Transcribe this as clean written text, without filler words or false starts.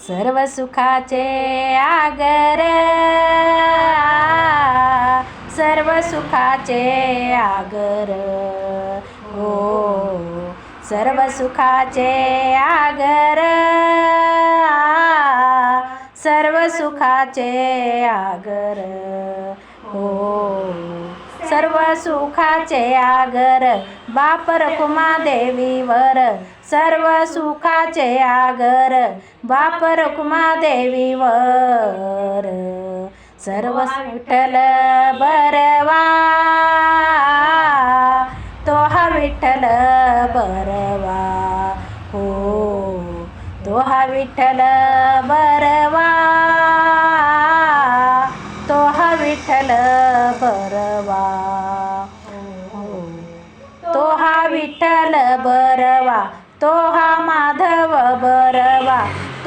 सर्व सुखाचे आगर, सर्व सुखाचे आगर, हो सर्व सुखाचे आगर, सर्व सुखाचे आगर, हो सर्व सुखाचे आगर, बाप रखुमा देवीवर, सर्व सुखाचे आगर, बाप रखुमा देवीवर, सर्व विठ्ठल बरवा, तो हा विठ्ठल बरवा, हो तो हा विठ्ठल बरवा, तो हा विठ्ठल बरवा, तो हा विठ्ठल बरवा, तो हा माधव बरवा,